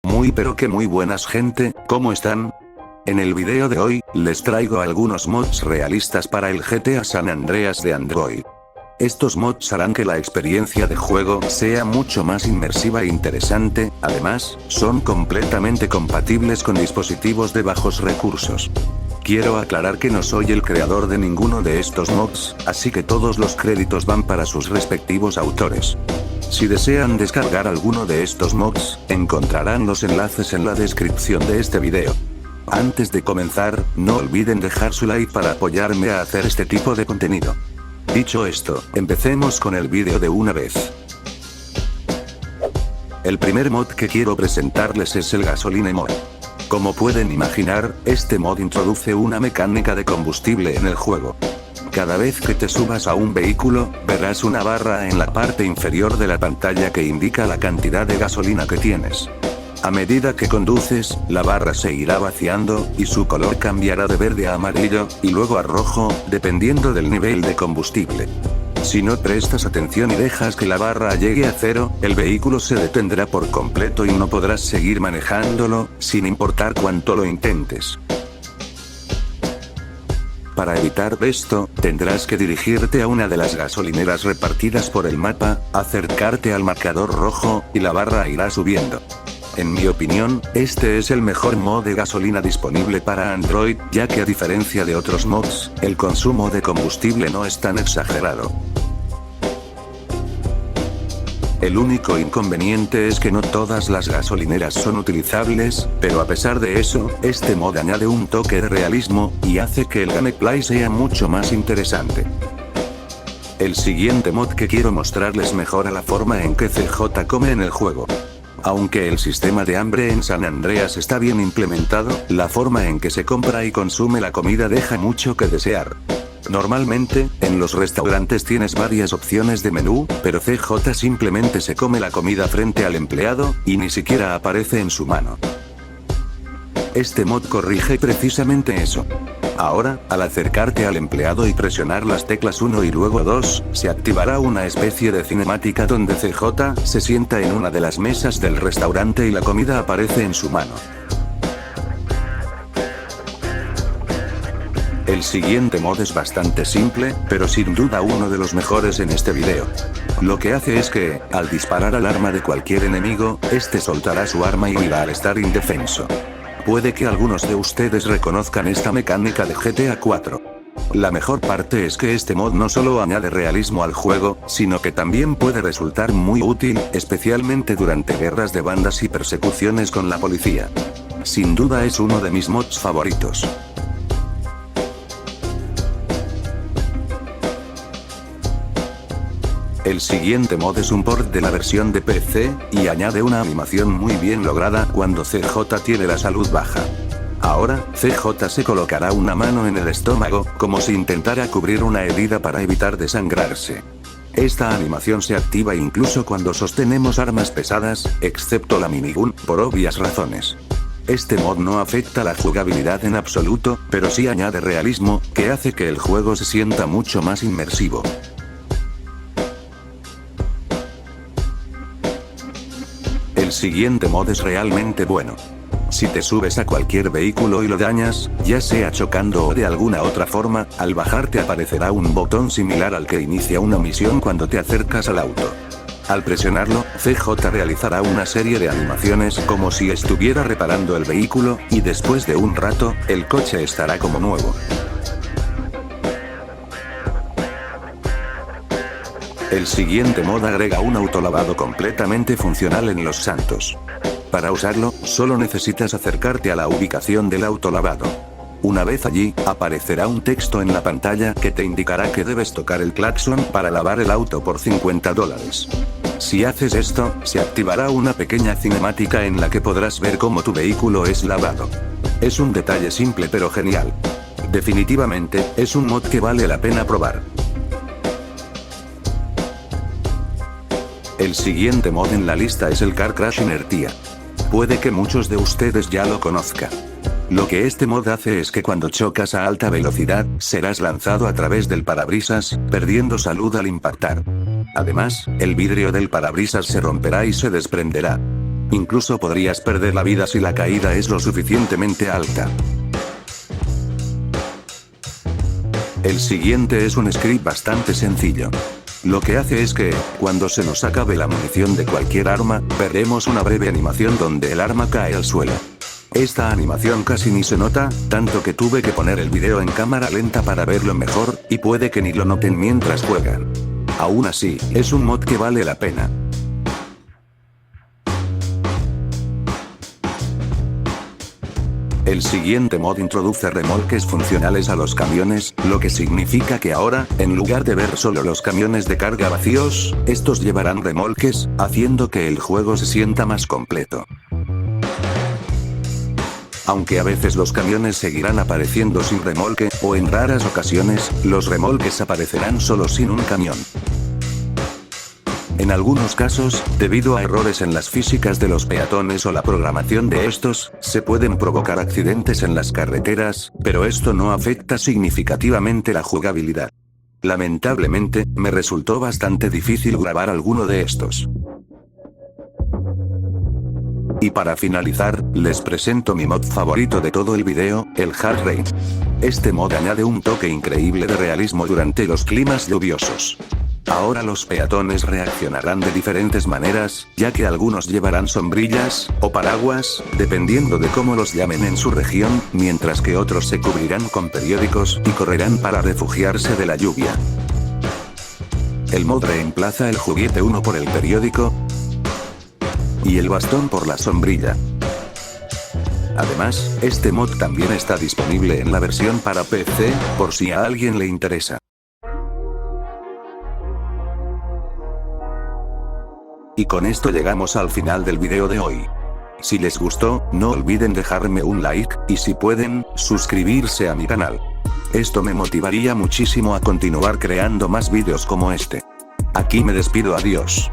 Muy buenas gente, ¿cómo están? En el video de hoy, les traigo algunos mods realistas para el GTA San Andreas de Android. Estos mods harán que la experiencia de juego sea mucho más inmersiva e interesante, además, son completamente compatibles con dispositivos de bajos recursos. Quiero aclarar que no soy el creador de ninguno de estos mods, así que todos los créditos van para sus respectivos autores. Si desean descargar alguno de estos mods, encontrarán los enlaces en la descripción de este video. Antes de comenzar, no olviden dejar su like para apoyarme a hacer este tipo de contenido. Dicho esto, empecemos con el vídeo de una vez. El primer mod que quiero presentarles es el Gasoline Mod. Como pueden imaginar, este mod introduce una mecánica de combustible en el juego. Cada vez que te subas a un vehículo, verás una barra en la parte inferior de la pantalla que indica la cantidad de gasolina que tienes. A medida que conduces, la barra se irá vaciando, y su color cambiará de verde a amarillo, y luego a rojo, dependiendo del nivel de combustible. Si no prestas atención y dejas que la barra llegue a cero, el vehículo se detendrá por completo y no podrás seguir manejándolo, sin importar cuánto lo intentes. Para evitar esto, tendrás que dirigirte a una de las gasolineras repartidas por el mapa, acercarte al marcador rojo, y la barra irá subiendo. En mi opinión, este es el mejor mod de gasolina disponible para Android, ya que a diferencia de otros mods, el consumo de combustible no es tan exagerado. El único inconveniente es que no todas las gasolineras son utilizables, pero a pesar de eso, este mod añade un toque de realismo, y hace que el gameplay sea mucho más interesante. El siguiente mod que quiero mostrarles mejora la forma en que CJ come en el juego. Aunque el sistema de hambre en San Andreas está bien implementado, la forma en que se compra y consume la comida deja mucho que desear. Normalmente, en los restaurantes tienes varias opciones de menú, pero CJ simplemente se come la comida frente al empleado, y ni siquiera aparece en su mano. Este mod corrige precisamente eso. Ahora, al acercarte al empleado y presionar las teclas 1 y luego 2, se activará una especie de cinemática donde CJ se sienta en una de las mesas del restaurante y la comida aparece en su mano. El siguiente mod es bastante simple, pero sin duda uno de los mejores en este video. Lo que hace es que, al disparar al arma de cualquier enemigo, este soltará su arma y huirá al estar indefenso. Puede que algunos de ustedes reconozcan esta mecánica de GTA 4. La mejor parte es que este mod no solo añade realismo al juego, sino que también puede resultar muy útil, especialmente durante guerras de bandas y persecuciones con la policía. Sin duda es uno de mis mods favoritos. El siguiente mod es un port de la versión de PC, y añade una animación muy bien lograda cuando CJ tiene la salud baja. Ahora, CJ se colocará una mano en el estómago, como si intentara cubrir una herida para evitar desangrarse. Esta animación se activa incluso cuando sostenemos armas pesadas, excepto la minigun, por obvias razones. Este mod no afecta la jugabilidad en absoluto, pero sí añade realismo, que hace que el juego se sienta mucho más inmersivo. El siguiente mod es realmente bueno. Si te subes a cualquier vehículo y lo dañas, ya sea chocando o de alguna otra forma, al bajarte aparecerá un botón similar al que inicia una misión cuando te acercas al auto. Al presionarlo, CJ realizará una serie de animaciones como si estuviera reparando el vehículo, y después de un rato, el coche estará como nuevo. El siguiente mod agrega un autolavado completamente funcional en Los Santos. Para usarlo, solo necesitas acercarte a la ubicación del autolavado. Una vez allí, aparecerá un texto en la pantalla que te indicará que debes tocar el claxon para lavar el auto por $50. Si haces esto, se activará una pequeña cinemática en la que podrás ver cómo tu vehículo es lavado. Es un detalle simple pero genial. Definitivamente, es un mod que vale la pena probar. El siguiente mod en la lista es el Car Crash Inertia. Puede que muchos de ustedes ya lo conozcan. Lo que este mod hace es que cuando chocas a alta velocidad, serás lanzado a través del parabrisas, perdiendo salud al impactar. Además, el vidrio del parabrisas se romperá y se desprenderá. Incluso podrías perder la vida si la caída es lo suficientemente alta. El siguiente es un script bastante sencillo. Lo que hace es que, cuando se nos acabe la munición de cualquier arma, veremos una breve animación donde el arma cae al suelo. Esta animación casi ni se nota, tanto que tuve que poner el video en cámara lenta para verlo mejor, y puede que ni lo noten mientras juegan. Aún así, es un mod que vale la pena. El siguiente mod introduce remolques funcionales a los camiones, lo que significa que ahora, en lugar de ver solo los camiones de carga vacíos, estos llevarán remolques, haciendo que el juego se sienta más completo. Aunque a veces los camiones seguirán apareciendo sin remolque, o en raras ocasiones, los remolques aparecerán solo sin un camión. En algunos casos, debido a errores en las físicas de los peatones o la programación de estos, se pueden provocar accidentes en las carreteras, pero esto no afecta significativamente la jugabilidad. Lamentablemente, me resultó bastante difícil grabar alguno de estos. Y para finalizar, les presento mi mod favorito de todo el video, el Hard Rain. Este mod añade un toque increíble de realismo durante los climas lluviosos. Ahora los peatones reaccionarán de diferentes maneras, ya que algunos llevarán sombrillas, o paraguas, dependiendo de cómo los llamen en su región, mientras que otros se cubrirán con periódicos y correrán para refugiarse de la lluvia. El mod reemplaza el juguete 1 por el periódico, y el bastón por la sombrilla. Además, este mod también está disponible en la versión para PC, por si a alguien le interesa. Y con esto llegamos al final del video de hoy. Si les gustó, no olviden dejarme un like, y si pueden, suscribirse a mi canal. Esto me motivaría muchísimo a continuar creando más vídeos como este. Aquí me despido, adiós.